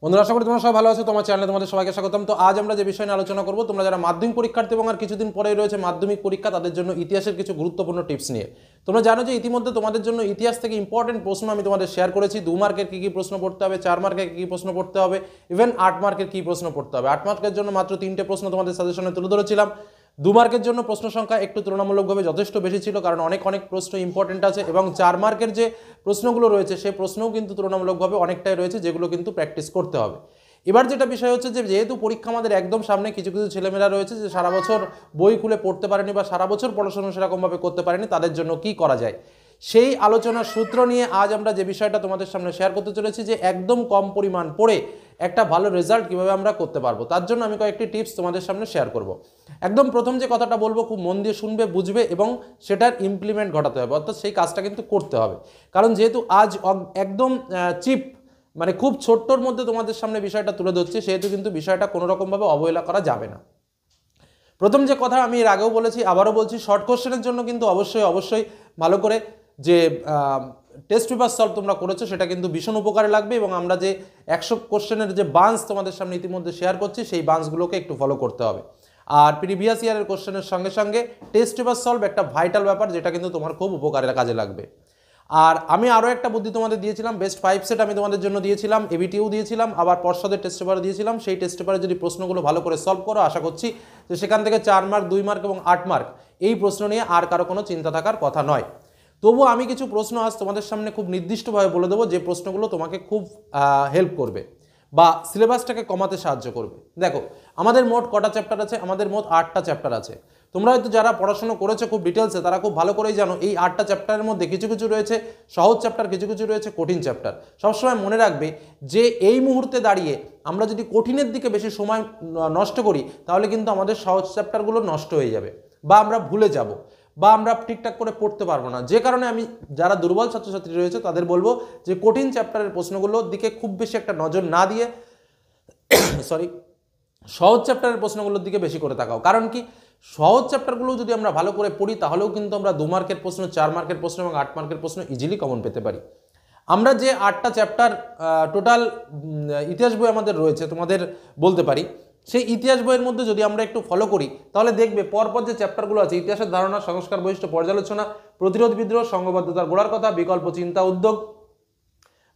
বন্ধুরা, আশা করি তোমরা সবাই ভালো আছো। তোমার চ্যানেলে তোমাদের সবাইকে স্বাগতম। তো আজ আমরা যে বিষয় নিয়ে আলোচনা করব, তোমরা যারা মাধ্যমিক পরীক্ষার্থী এবং আর কিছুদিন পরেই রয়েছে মাধ্যমিক পরীক্ষা, তাদের জন্য ইতিহাসের কিছু গুরুত্বপূর্ণ টিপস নিয়ে। তোমরা জানো যে ইতিমধ্যে তোমাদের জন্য ইতিহাস থেকে ইম্পর্টেন্ট প্রশ্ন আমি তোমাদের শেয়ার করেছি। 2 মার্কের কী কী প্রশ্ন পড়তে হবে, 4 মার্কের কী কী প্রশ্ন পড়তে হবে, ইভেন 8 মার্কের কী প্রশ্ন পড়তে হবে। 8 মার্কের জন্য মাত্র 3টে প্রশ্ন তোমাদের সাজেশনে তুলে ধরেছিলাম। 2 মার্কের জন্য প্রশ্ন সংখ্যা একটু তুলনামূলকভাবে যথেষ্ট বেশি ছিল, কারণ অনেক প্রশ্ন ইম্পর্টেন্ট আছে, এবং 4 মার্কের যে প্রশ্নগুলো রয়েছে সেই প্রশ্নও কিন্তু তুলনামূলকভাবে অনেকটাই রয়েছে, যেগুলো কিন্তু প্র্যাকটিস করতে হবে। এবার যেটা বিষয় হচ্ছে যে যেহেতু পরীক্ষা আমাদের একদম সামনে, কিছু কিছু ছেলেমেয়েরা রয়েছে যে সারা বছর বই খুলে পড়তে পারেনি বা সারা বছর পড়াশোনা সেরকমভাবে করতে পারেনি, তাদের জন্য কি করা যায় সেই আলোচনার সূত্র নিয়ে আজ আমরা যে বিষয়টা তোমাদের সামনে শেয়ার করতে চলেছি, যে একদম কম পরিমাণ পড়ে একটা ভালো রেজাল্ট কীভাবে আমরা করতে পারবো, তার জন্য আমি কয়েকটি টিপস তোমাদের সামনে শেয়ার করব। একদম প্রথম যে কথাটা বলবো, খুব মন দিয়ে শুনবে, বুঝবে এবং সেটার ইমপ্লিমেন্ট ঘটাতে হবে, অর্থাৎ সেই কাজটা কিন্তু করতে হবে। কারণ যেহেতু আজ একদম চিপ, মানে খুব ছোট্টর মধ্যে তোমাদের সামনে বিষয়টা তুলে ধরছি, সেহেতু কিন্তু বিষয়টা কোনো রকমভাবে অবহেলা করা যাবে না। প্রথম যে কথা আমি এর আগেও বলেছি, আবারও বলছি, শর্ট কোশ্চেনের জন্য কিন্তু অবশ্যই ভালো করে যে টেস্ট পেপার সলভ তোমরা করেছো সেটা কিন্তু ভীষণ উপকারে লাগবে, এবং আমরা যে 100 কোশ্চেনের যে বান্স তোমাদের সামনে ইতিমধ্যে শেয়ার করছি সেই বান্সগুলোকে একটু ফলো করতে হবে। আর প্রিভিয়াস ইয়ারের কোশ্চেনের সঙ্গে সঙ্গে টেস্ট পেপার সলভ একটা ভাইটাল ব্যাপার, যেটা কিন্তু তোমার খুব উপকারের কাজে লাগবে। আর আমি আরও একটা বুদ্ধি তোমাদের দিয়েছিলাম, বেস্ট 5 সেট আমি তোমাদের জন্য দিয়েছিলাম, এবিটিও দিয়েছিলাম, আবার পর্ষদের টেস্ট পেপার দিয়েছিলাম। সেই টেস্ট পেপারে যদি প্রশ্নগুলো ভালো করে সলভ করো, আশা করছি যে সেখান থেকে 4 মার্ক, 2 মার্ক এবং 8 মার্ক এই প্রশ্ন নিয়ে আর কারো কোনো চিন্তা থাকার কথা নয়। তবুও আমি কিছু প্রশ্ন আজ তোমাদের সামনে খুব নির্দিষ্টভাবে বলে দেবো, যে প্রশ্নগুলো তোমাকে খুব হেল্প করবে বা সিলেবাসটাকে কমাতে সাহায্য করবে। দেখো, আমাদের মোট কটা চ্যাপ্টার আছে? আমাদের মোট 8টা চ্যাপ্টার আছে। তোমরা হয়তো যারা পড়াশোনা করেছো খুব ডিটেলসে, তারা খুব ভালো করেই জানো এই 8টা চ্যাপ্টারের মধ্যে কিছু কিছু রয়েছে সহজ চ্যাপ্টার, কিছু কিছু রয়েছে কঠিন চ্যাপ্টার। সবসময় মনে রাখবে যে এই মুহূর্তে দাঁড়িয়ে আমরা যদি কঠিনের দিকে বেশি সময় নষ্ট করি, তাহলে কিন্তু আমাদের সহজ চ্যাপ্টারগুলো নষ্ট হয়ে যাবে, বা আমরা ভুলে যাব, বা আমরা ঠিকঠাক করে পড়তে পারবো না। যে কারণে আমি যারা দুর্বল ছাত্রছাত্রী রয়েছে তাদের বলবো যে কঠিন চ্যাপ্টারের প্রশ্নগুলোর দিকে খুব বেশি একটা নজর না দিয়ে সহজ চ্যাপ্টারের প্রশ্নগুলোর দিকে বেশি করে তাকাও। কারণ কি, সহজ চ্যাপ্টারগুলো যদি আমরা ভালো করে পড়ি, তাহলেও কিন্তু আমরা 2 মার্কের প্রশ্ন, 4 মার্কের প্রশ্ন এবং 8 মার্কের প্রশ্ন ইজিলি কমন পেতে পারি। আমরা যে 8টা চ্যাপ্টার টোটাল ইতিহাস বই আমাদের রয়েছে, তোমাদের বলতে পারি সেই ইতিহাস বইয়ের মধ্যে যদি আমরা একটু ফলো করি, তাহলে দেখবে পরপর যে চ্যাপ্টারগুলো আছে, ইতিহাসের ধারণা, সংস্কার বৈশিষ্ট্য পর্যালোচনা, প্রতিরোধ বিদ্রোহ, সংঘবদ্ধতার গোড়ার কথা, বিকল্প চিন্তা উদ্যোগ,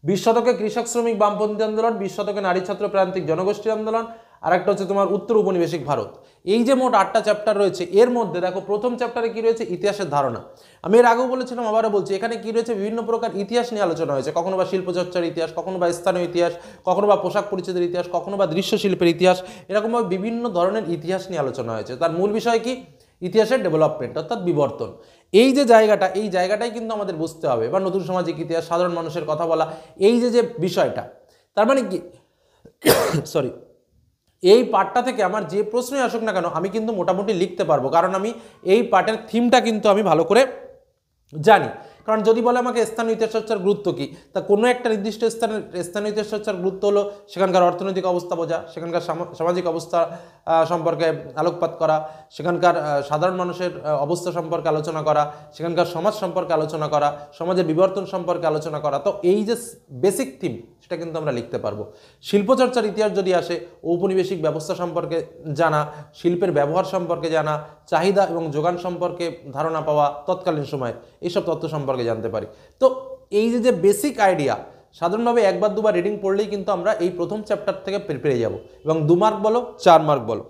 20 শতকে কৃষক শ্রমিক বামপন্থী আন্দোলন, 20 শতকে নারী ছাত্র প্রান্তিক জনগোষ্ঠী আন্দোলন, আর একটা হচ্ছে তোমার উত্তর উপনিবেশিক ভারত। এই যে মোট 8টা চ্যাপ্টার রয়েছে, এর মধ্যে দেখো প্রথম চ্যাপ্টারে কি রয়েছে? ইতিহাসের ধারণা। আমি এর আগেও বলেছিলাম, আবারও বলছি, এখানে কি রয়েছে? বিভিন্ন প্রকার ইতিহাস নিয়ে আলোচনা হয়েছে। কখনো বা শিল্পচর্চার ইতিহাস, কখনো বা স্থানীয় ইতিহাস, কখনো বা পোশাক পরিচ্ছদের ইতিহাস, কখনো বা দৃশ্যশিল্পের ইতিহাস, এরকমভাবে বিভিন্ন ধরনের ইতিহাস নিয়ে আলোচনা হয়েছে। তার মূল বিষয় কি? ইতিহাসের ডেভেলপমেন্ট, অর্থাৎ বিবর্তন। এই যে জায়গাটা, এই জায়গাটাই কিন্তু আমাদের বুঝতে হবে। বা নতুন সামাজিক ইতিহাস, সাধারণ মানুষের কথা বলা, এই যে বিষয়টা, তার মানে কি এই পার্টটা থেকে আমার যে প্রশ্নই আসুক না কেন, আমি কিন্তু মোটামুটি লিখতে পারবো, কারণ আমি এই পার্টের থিমটা কিন্তু আমি ভালো করে জানি। কারণ যদি বলে আমাকে স্থানীয় ইতিহাস চর্চার গুরুত্ব কী, তা কোনো একটা নির্দিষ্ট স্থানীয় ইতিহাস চর্চার গুরুত্ব হলো সেখানকার অর্থনৈতিক অবস্থা বোঝা, সেখানকার সামাজিক অবস্থা সম্পর্কে আলোকপাত করা, সেখানকার সাধারণ মানুষের অবস্থা সম্পর্কে আলোচনা করা, সেখানকার সমাজ সম্পর্কে আলোচনা করা, সমাজের বিবর্তন সম্পর্কে আলোচনা করা। তো এই যে বেসিক থিম, সেটা কিন্তু আমরা লিখতে পারবো। শিল্পচর্চার ইতিহাস যদি আসে, ঔপনিবেশিক ব্যবস্থা সম্পর্কে জানা, শিল্পের ব্যবহার সম্পর্কে জানা, চাহিদা এবং যোগান সম্পর্কে ধারণা পাওয়া, তৎকালীন সময় এইসব তথ্য সম্পর্কে জানতে পারি। তো এই যে বেসিক আইডিয়া, সাধারণভাবে একবার দুবার রিডিং পড়লেই কিন্তু আমরা এই প্রথম চ্যাপ্টার থেকে পেরে যাব, এবং 2 মার্ক বলো, 4 মার্ক বলো,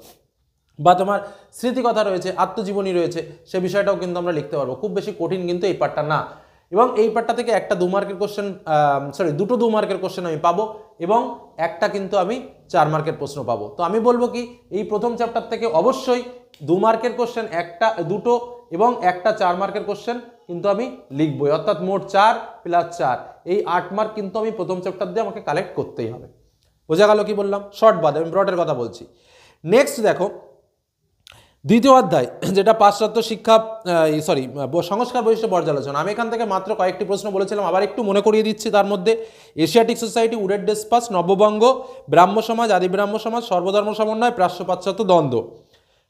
বা তোমার স্মৃতিকথা রয়েছে, আত্মজীবনী রয়েছে, সে বিষয়টাও কিন্তু আমরা লিখতে পারবো। খুব বেশি কঠিন কিন্তু এই পার্টটা না, এবং এই পার্টটা থেকে একটা 2 মার্কের কোশ্চেন, দুটো 2 মার্কের কোশ্চেন আমি পাবো, এবং একটা কিন্তু আমি 4 মার্কের প্রশ্ন পাবো। তো আমি বলবো কি, এই প্রথম চ্যাপ্টার থেকে অবশ্যই 2 মার্কের কোশ্চেন দুটো এবং একটা 4 মার্কের কোশ্চেন কিন্তু আমি লিখবই, অর্থাৎ মোট 4 + 4, এই 8 মার্ক কিন্তু আমি প্রথম চ্যাপ্টার দিয়ে আমাকে কালেক্ট করতেই হবে। বোঝা গেল কি বললাম? শর্ট বাদ, আমি ব্রডের কথা বলছি। নেক্সট দেখো, দ্বিতীয় অধ্যায়, যেটা পাশ্চাত্য শিক্ষা সংস্কার বৈশিষ্ট্য পর্যালোচনা। আমি এখান থেকে মাত্র কয়েকটি প্রশ্ন বলেছিলাম, আবার একটু মনে করিয়ে দিচ্ছি। তার মধ্যে এশিয়াটিক সোসাইটি, উডেড ডেসপাস, নববঙ্গ, ব্রাহ্ম সমাজ, আদি ব্রাহ্ম সমাজ, সর্বধর্ম সমন্বয়, প্রাচ্য পাশ্চাত্য দ্বন্দ্ব,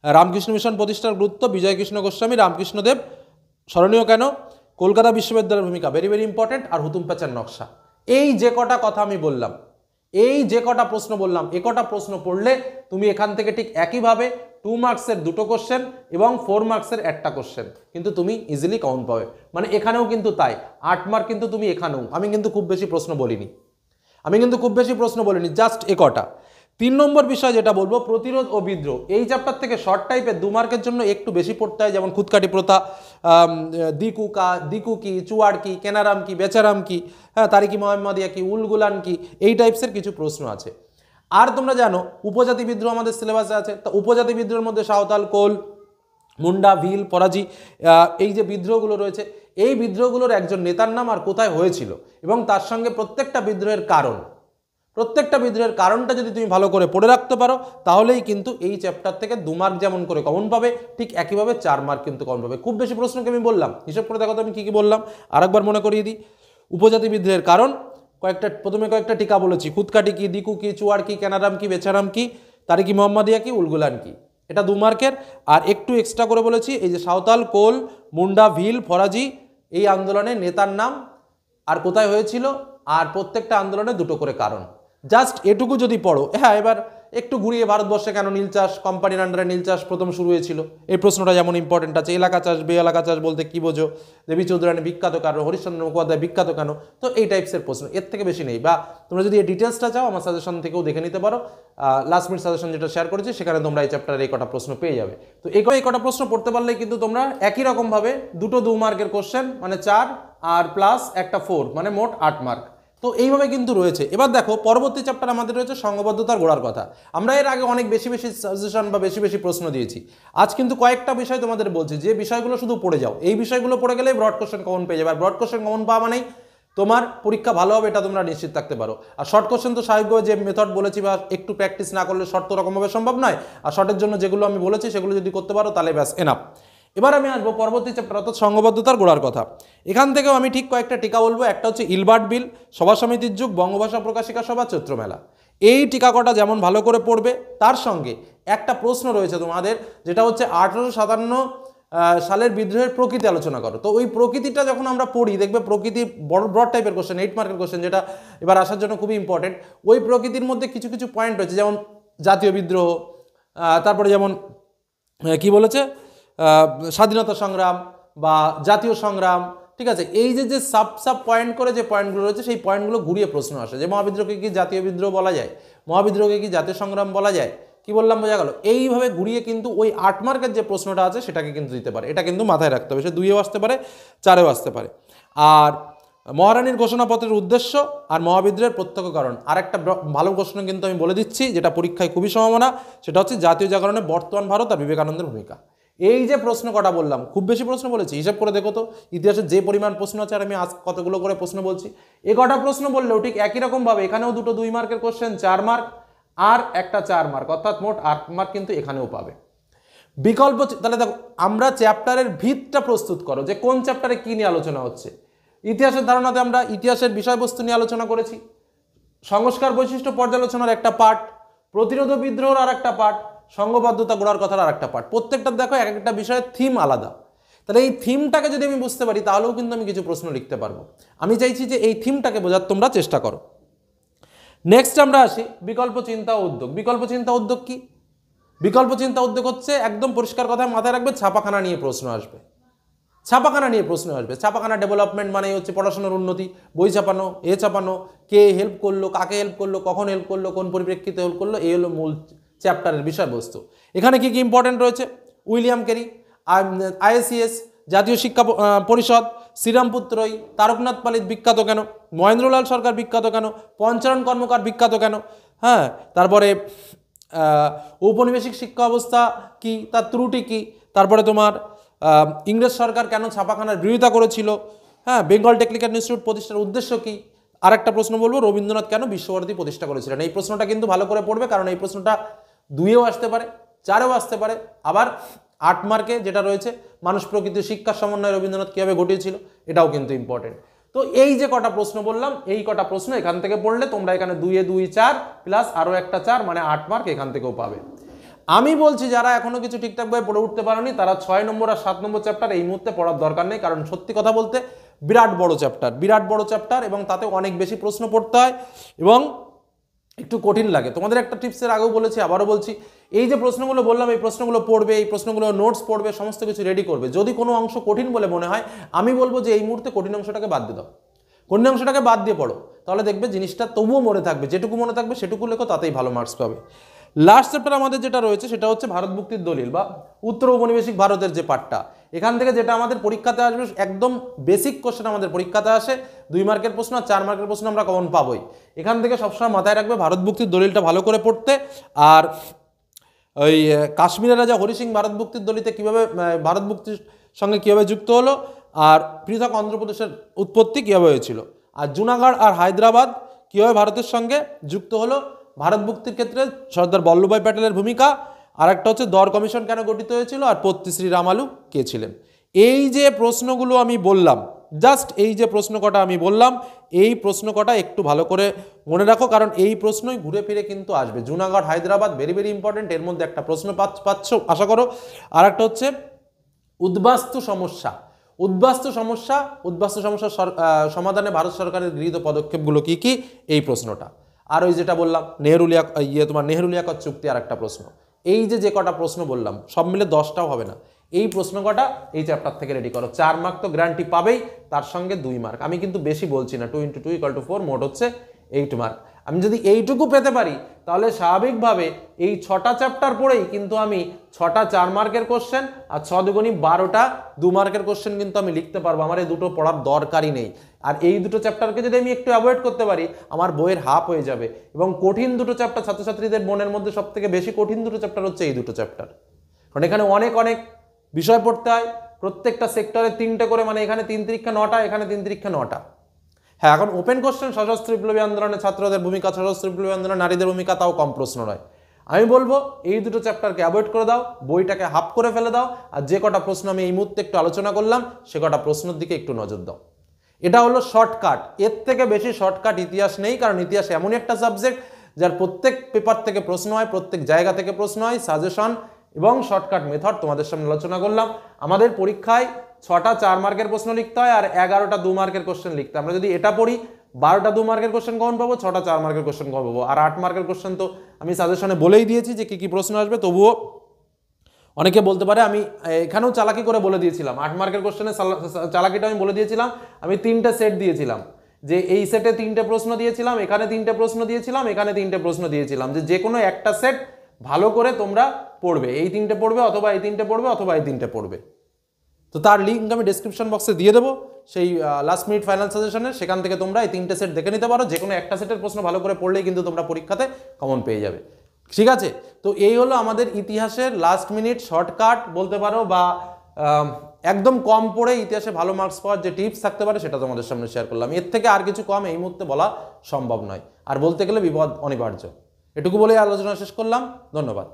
রামকৃষ্ণ মিশন প্রতিষ্ঠার গুরুত্ব, বিজয়কৃষ্ণ গোস্বামী, রামকৃষ্ণদেব স্মরণীয় কেন, কলকাতা বিশ্ববিদ্যালয়ের ভূমিকা ভেরি ভেরি ইম্পর্টেন্ট, আর হুতুম প্যাচার নকশা। এই যে কটা কথা আমি বললাম, এই যে কটা প্রশ্ন বললাম এ কটা প্রশ্ন পড়লে তুমি এখান থেকে ঠিক একইভাবে 2 মার্কসের 2টো কোশ্চেন এবং 4 মার্কসের একটা কোশ্চেন কিন্তু তুমি ইজিলি কমন পাবে। মানে এখানেও কিন্তু তাই 8 মার্ক কিন্তু তুমি এখানেও, আমি কিন্তু খুব বেশি প্রশ্ন বলিনি, জাস্ট এ কটা। 3 নম্বর বিষয় যেটা বলবো, প্রতিরোধ ও বিদ্রোহ। এই চ্যাপ্টার থেকে শর্ট টাইপের 2 মার্কের জন্য একটু বেশি পড়তে হয়, যেমন খুদকাটি প্রথা, দিকু কি, চুয়ার কি, কেনারাম কি, বেচারাম কি, হ্যাঁ, তারিকি মোহাম্মদিয়া কি, উলগুলান কি, এই টাইপসের কিছু প্রশ্ন আছে। আর তোমরা জানো উপজাতি বিদ্রোহ আমাদের সিলেবাসে আছে, তা উপজাতি বিদ্রোহের মধ্যে সাঁওতাল, কোল, মুন্ডা, ভিল, ফরাজি, এই যে বিদ্রোহগুলো রয়েছে, এই বিদ্রোহগুলোর একজন নেতার নাম আর কোথায় হয়েছিল এবং তার সঙ্গে প্রত্যেকটা বিদ্রোহের কারণটা যদি তুমি ভালো করে পড়ে রাখতে পারো তাহলেই কিন্তু এই চ্যাপ্টার থেকে 2 মার্ক যেমন করে কমন পাবে, ঠিক একইভাবে 4 মার্ক কিন্তু কমন পাবে। খুব বেশি প্রশ্নকে আমি বললাম, হিসাব করে দেখো তো আমি কি বললাম, আরেকবার মনে করিয়ে দিই। উপজাতি বিদ্রোহের কারণ প্রথমে কয়েকটা টিকা বলেছি, খুদকাটি কি, দিকু কি, চুয়ার কি, কেনারাম কি, বেচারাম কি, তারিকি মোহাম্মদিয়া কি, উলগুলান কি, এটা 2 মার্কের। আর একটু এক্সট্রা করে বলেছি এই যে সাঁওতাল, কোল, মুন্ডা, ভিল, ফরাজি, এই আন্দোলনের নেতার নাম আর কোথায় হয়েছিল, আর প্রত্যেকটা আন্দোলনে 2টো করে কারণ। জাস্ট এটুকু যদি পড়ো, হ্যাঁ, এবার একটু ঘুরিয়ে ভারতবর্ষে কেন নীল চাষ, কোম্পানির আন্ডারে নীল চাষ প্রথম শুরু হয়েছিল, এই প্রশ্নটা যেমন ইম্পর্টেন্ট আছে। এলাকা চাষ, বে এলাকা চাষ বলতে কি বোঝো, দেবী চৌধুরানী বিখ্যাত কেন, হরিশ্চন্দ্র মুখোপাধ্যায় বিখ্যাত কেন, তো এই টাইপসের প্রশ্ন, এর থেকে বেশি নেই। বা তোমরা যদি এই ডিটেলসটা চাও আমার সাজেশন থেকেও দেখে নিতে পারো, লাস্ট মিনিট সাজেশন যেটা শেয়ার করেছি সেখানে তোমরা এই চ্যাপ্টারের এই কটা প্রশ্ন পেয়ে যাবে। তো এই কটা প্রশ্ন পড়তে পারলেই কিন্তু তোমরা একই রকমভাবে 2 মার্কের কোশ্চেন মানে 4 আর প্লাস একটা 4 মানে মোট 8 মার্ক। তো এইভাবে কিন্তু রয়েছে। এবার দেখো পরবর্তী চ্যাপ্টার আমাদের রয়েছে সংঘবদ্ধতার গোড়ার কথা। আমরা এর আগে অনেক বেশি সাজেশন বা বেশি প্রশ্ন দিয়েছি। আজ কিন্তু কয়েকটা বিষয় তোমাদের বলছি, যে বিষয়গুলো শুধু পড়ে যাও, এই বিষয়গুলো পড়ে গেলেই ব্রড কোশ্চেন কমন পেয়ে যাবে। আর ব্রড কোশ্চেন কমন পাওয়া মানেই তোমার পরীক্ষা ভালো হবে, এটা তোমরা নিশ্চিত থাকতে পারো। আর শর্ট কোশ্চেন তো স্বাভাবিকভাবে যে মেথড বলেছি বা একটু প্র্যাকটিস না করলে শর্ট তো রকমভাবে সম্ভব নয়। আর শর্টের জন্য যেগুলো আমি বলেছি সেগুলো যদি করতে পারো তাহলে ব্যাস এনাফ। এবার আমি আসবো পরবর্তী চ্যাপ্টার অর্থাৎ সংঘবদ্ধতার গোড়ার কথা। এখান থেকেও আমি ঠিক কয়েকটা টিকা বলবো। একটা হচ্ছে ইলবার্ট বিল, সভা সমিতির যুগ, বঙ্গভাষা প্রকাশিকা সভা, চৈত্রমেলা। এই টিকা কটা যেমন ভালো করে পড়বে, তার সঙ্গে একটা প্রশ্ন রয়েছে তোমাদের, যেটা হচ্ছে 1857 সালের বিদ্রোহের প্রকৃতি আলোচনা করো। তো ওই প্রকৃতিটা যখন আমরা পড়ি দেখবে প্রকৃতি ব্রড টাইপের কোশ্চেন, 8 মার্কের কোশ্চেন, যেটা এবার আসার জন্য খুবই ইম্পর্টেন্ট। ওই প্রকৃতির মধ্যে কিছু পয়েন্ট রয়েছে, যেমন জাতীয় বিদ্রোহ, তারপরে যেমন কি বলেছে স্বাধীনতা সংগ্রাম বা জাতীয় সংগ্রাম, ঠিক আছে। এই যে সাব পয়েন্ট করে যে পয়েন্টগুলো রয়েছে সেই পয়েন্টগুলো ঘুরিয়ে প্রশ্ন আসে, যে মহাবিদ্রোহকে কি জাতীয় বিদ্রোহ বলা যায়, মহাবিদ্রোহকে কি জাতীয় সংগ্রাম বলা যায়, কি বললাম বোঝা গেল। এইভাবে ঘুরিয়ে কিন্তু ওই 8 মার্কের যে প্রশ্নটা আছে সেটাকে কিন্তু দিতে পারে, এটা কিন্তু মাথায় রাখতে হবে। সে 2-এও আসতে পারে, 4-এও আসতে পারে। আর মহারানীর ঘোষণাপত্রের উদ্দেশ্য আর মহাবিদ্রোহের প্রত্যক্ষ কারণ, আর একটা ভালো প্রশ্ন কিন্তু আমি বলে দিচ্ছি, যেটা পরীক্ষায় খুবই সম্ভাবনা, সেটা হচ্ছে জাতীয় জাগরণে বর্তমান ভারত আর বিবেকানন্দের ভূমিকা। এই যে প্রশ্ন কটা বললাম, খুব বেশি প্রশ্ন বলেছি, হিসাব করে দেখো তো ইতিহাসের যে পরিমাণ প্রশ্ন আছে, আর আমি আজ কতগুলো করে প্রশ্ন বলছি। এ কটা প্রশ্ন বললেও ঠিক একই রকমভাবে এখানেও 2 মার্কের কোশ্চেন 4 মার্ক আর একটা 4 মার্ক, অর্থাৎ মোট 8 মার্ক কিন্তু এখানেও পাবে। বিকল্প, তাহলে দেখো আমরা চ্যাপ্টারের ভিতটা প্রস্তুত করো, যে কোন চ্যাপ্টারে কি নিয়ে আলোচনা হচ্ছে। ইতিহাসের ধারণাতে আমরা ইতিহাসের বিষয়বস্তু নিয়ে আলোচনা করেছি, সংস্কার বৈশিষ্ট্য পর্যালোচনার একটা পার্ট, প্রতিরোধ বিদ্রোহের আর একটা পার্ট, সংঘবদ্ধতা গোড়ার কথার আর একটা পার্ট। প্রত্যেকটা দেখো এক একটা বিষয়ের থিম আলাদা। তাহলে এই থিমটাকে যদি আমি বুঝতে পারি তাহলেও কিন্তু আমি কিছু প্রশ্ন লিখতে পারবো। আমি চাইছি যে এই থিমটাকে বোঝার তোমরা চেষ্টা করো। নেক্সট আমরা আসি বিকল্প চিন্তা ও উদ্যোগ। বিকল্প চিন্তা উদ্যোগ কি? বিকল্প চিন্তা উদ্যোগ হচ্ছে একদম পরিষ্কার কথা মাথায় রাখবে, ছাপাখানা নিয়ে প্রশ্ন আসবে। ছাপাখানা ডেভেলপমেন্ট মানে হচ্ছে পড়াশোনার উন্নতি, বই ছাপানো, ছাপানো, কে হেল্প করলো, কাকে হেল্প করলো, কখন হেল্প করলো, কোন পরিপ্রেক্ষিতে হেল্প করলো, এই হলো মূল চ্যাপ্টারের বিষয়বস্তু। এখানে কি কি ইম্পর্টেন্ট রয়েছে? উইলিয়াম ক্যারি, IACS, জাতীয় শিক্ষা পরিষদ, শ্রীরামপুর রায়, তারকনাথ পালিত বিখ্যাত কেন, মহেন্দ্রলাল সরকার বিখ্যাত কেন, পঞ্চানন কর্মকার বিখ্যাত কেন, হ্যাঁ, তারপরে ঔপনিবেশিক শিক্ষা অবস্থা কি, তার ত্রুটি কি, তারপরে তোমার ইংরেজ সরকার কেন ছাপাখানার বিরোধিতা করেছিল, হ্যাঁ, বেঙ্গল টেকনিক্যাল ইনস্টিটিউট প্রতিষ্ঠার উদ্দেশ্য কি। আর একটা প্রশ্ন বলবো, রবীন্দ্রনাথ কেন বিশ্বভারতী প্রতিষ্ঠা করেছিলেন। এই প্রশ্নটা কিন্তু ভালো করে পড়বে, কারণ এই প্রশ্নটা 2-এও আসতে পারে, 4-এও আসতে পারে, আবার 8 মার্কে যেটা রয়েছে মানুষ প্রকৃতি শিক্ষার সমন্বয় রবীন্দ্রনাথ কীভাবে ঘটিয়েছিল, এটাও কিন্তু ইম্পর্টেন্ট। তো এই যে কটা প্রশ্ন বললাম, এই কটা প্রশ্ন এখান থেকে পড়লে তোমরা এখানে 2-এ 2 4 প্লাস আরও একটা 4 মানে 8 মার্ক এখান থেকেও পাবে। আমি বলছি যারা এখনো কিছু ঠিকঠাকভাবে পড়ে উঠতে পারোনি তারা 6 নম্বর আর 7 নম্বর চ্যাপ্টার এই মুহূর্তে পড়ার দরকার নেই, কারণ সত্যি কথা বলতে বিরাট বড় চ্যাপ্টার এবং তাতে অনেক বেশি প্রশ্ন পড়তে হয় এবং একটু কঠিন লাগে। তোমাদের একটা টিপসের আগেও বলেছি, আবারও বলছি, এই যে প্রশ্নগুলো বললাম এই প্রশ্নগুলো পড়বে, এই প্রশ্নগুলো নোটস পড়বে, সমস্ত কিছু রেডি করবে। যদি কোনো অংশ কঠিন বলে মনে হয়, আমি বলবো যে এই মুহূর্তে কঠিন অংশটাকে বাদ দিয়ে দাও, কঠিন অংশটাকে বাদ দিয়ে পড়ো, তাহলে দেখবে জিনিসটা তবুও মনে থাকবে। যেটুকু মনে থাকবে সেটুকু লেখো, তাতেই ভালো মার্কস পাবে। লাস্ট চ্যাপ্টার আমাদের যেটা রয়েছে সেটা হচ্ছে ভারত মুক্তির দলিল বা উত্তর ঔপনিবেশিক ভারতের যে পার্টটা, এখান থেকে যেটা আমাদের পরীক্ষাতে আসবে, একদম বেসিক কোশ্চেন আমাদের পরীক্ষাতে আসে, 2 মার্কের প্রশ্ন আর 4 মার্কের প্রশ্ন আমরা কমন পাবোই। এখান থেকে সবসময় মাথায় রাখবে ভারত মুক্তির দলিলটা ভালো করে পড়তে। আর ওই কাশ্মীরের রাজা হরি সিং ভারত মুক্তির দলিতে কীভাবে, ভারত মুক্তির সঙ্গে কীভাবে যুক্ত হলো, আর পৃথক অন্ধ্রপ্রদেশের উৎপত্তি কীভাবে হয়েছিল, আর জুনাগড় আর হায়দ্রাবাদ কীভাবে ভারতের সঙ্গে যুক্ত হলো, ভারত মুক্তির ক্ষেত্রে সর্দার বল্লভভাই প্যাটেলের ভূমিকা, আর একটা হচ্ছে দর কমিশন কেন গঠিত হয়েছিল, আর পত্তি শ্রীরামালু কে ছিলেন। এই যে প্রশ্নগুলো আমি বললাম, জাস্ট এই যে প্রশ্ন কটা আমি বললাম, এই প্রশ্ন কটা একটু ভালো করে মনে রাখো, কারণ এই প্রশ্নই ঘুরে ফিরে কিন্তু আসবে। Junagadh Hyderabad very very important, এর মধ্যে একটা প্রশ্ন পাচ্ছ আশা করো। আর একটা হচ্ছে উদ্বাস্তু সমস্যা, উদ্বাস্তু সমস্যার সমাধানে ভারত সরকারের গৃহীত পদক্ষেপগুলো কি কি, এই প্রশ্নটা। আর ওই যেটা বললাম নেহেরু লিয়াকত চুক্তি, আর একটা প্রশ্ন। এই যে কটা প্রশ্ন বললাম সব মিলে 10টাও হবে না, এই প্রশ্ন কটা এই চ্যাপ্টার থেকে রেডি করো। 4 মার্ক তো গ্যারান্টি পাবেই, তার সঙ্গে 2 মার্ক। আমি কিন্তু বেশি বলছি না, 2 × 2 = 4, মোট হচ্ছে 8 মার্ক। আমি যদি এইটুকু পেতে পারি, তাহলে স্বাভাবিকভাবে এই 6টা চ্যাপ্টার পড়েই কিন্তু আমি 6টা 4 মার্কের কোশ্চেন আর 6 দুগুণী 12টা 2 মার্কের কোশ্চেন কিন্তু আমি লিখতে পারবো। আমার এই দুটো পড়ার দরকারই নেই। আর এই দুটো চ্যাপ্টারকে যদি আমি একটু অ্যাভয়েড করতে পারি, আমার বইয়ের হাফ হয়ে যাবে। এবং কঠিন দুটো চ্যাপ্টার, ছাত্রছাত্রীদের মনের মধ্যে সব থেকে বেশি কঠিন দুটো চ্যাপ্টার হচ্ছে এই দুটো চ্যাপ্টার, কারণ এখানে অনেক অনেক বিষয় পড়তে হয়। প্রত্যেকটা সেক্টরে 3টে করে, মানে এখানে 3 × 3 = 9টা, এখানে 3 × 3 = 9টা। হ্যাঁ, এখন ওপেন কোশ্চেন সশস্ত্র বিপ্লবী আন্দোলনে ছাত্রদের ভূমিকা, সশস্ত্র বিপ্লবী আন্দোলনে নারীদের ভূমিকা, তাও কম প্রশ্ন নয়। আমি বলবো এই দুটো চ্যাপ্টারকে অ্যাভয়েড করে দাও, বইটাকে হাফ করে ফেলে দাও, আর যে কটা প্রশ্ন আমি এই মুহূর্তে একটু আলোচনা করলাম সে কটা প্রশ্নের দিকে একটু নজর দাও। এটা হলো শর্টকাট, এর থেকে বেশি শর্টকাট ইতিহাস নেই। কারণ ইতিহাস এমনই একটা সাবজেক্ট যার প্রত্যেক পেপার থেকে প্রশ্ন হয়, প্রত্যেক জায়গা থেকে প্রশ্ন হয়। সাজেশন এবং শর্টকাট মেথড তোমাদের সামনে আলোচনা করলাম। আমাদের পরীক্ষায় 6টা 4 মার্কের প্রশ্ন লিখতে হয় আর 11টা 2 মার্কের কোশ্চেন লিখতে হয়। আমরা যদি এটা পড়ি, 12টা 2 মার্কের কোশ্চেন কমন পাবো, 6টা 4 মার্কের কোশ্চেন কমন পাবো। আর 8 মার্কের কোশ্চেন তো আমি সাজেশনে বলেই দিয়েছি যে কি প্রশ্ন আসবে। তবুও অনেকে বলতে পারে, আমি এখানেও চালাকি করে বলে দিয়েছিলাম, 8 মার্কের কোশ্চেনের চালাকিটা আমি বলে দিয়েছিলাম। আমি 3টে সেট দিয়েছিলাম, যে এই সেটে 3টে প্রশ্ন দিয়েছিলাম, এখানে 3টে প্রশ্ন দিয়েছিলাম, এখানে 3টে প্রশ্ন দিয়েছিলাম, যে কোনো একটা সেট ভালো করে তোমরা পড়বে। এই 3টে পড়বে, অথবা এই 3টে পড়বে, অথবা এই 3টে পড়বে। তো তার লিঙ্ক আমি ডেসক্রিপশন বক্সে দিয়ে দেবো, সেই লাস্ট মিনিট ফাইনাল সাজেশনের। সেখান থেকে তোমরা এই 3টে সেট দেখে নিতে পারো। যে কোনো একটা সেটের প্রশ্ন ভালো করে পড়লেই কিন্তু তোমরা পরীক্ষাতে কমন পেয়ে যাবে। ঠিক আছে, তো এই হলো আমাদের ইতিহাসের লাস্ট মিনিট শর্টকাট বলতে পারো, বা একদম কম পড়ে ইতিহাসে ভালো মার্কস পাওয়ার যে টিপস থাকতে পারে সেটা তোমাদের সামনে শেয়ার করলাম। এর থেকে আর কিছু কম এই মুহূর্তে বলা সম্ভব নয়, আর বলতে গেলে বিপদ অনিবার্য। এটুকু বলে আলোচনা শেষ করলাম। ধন্যবাদ।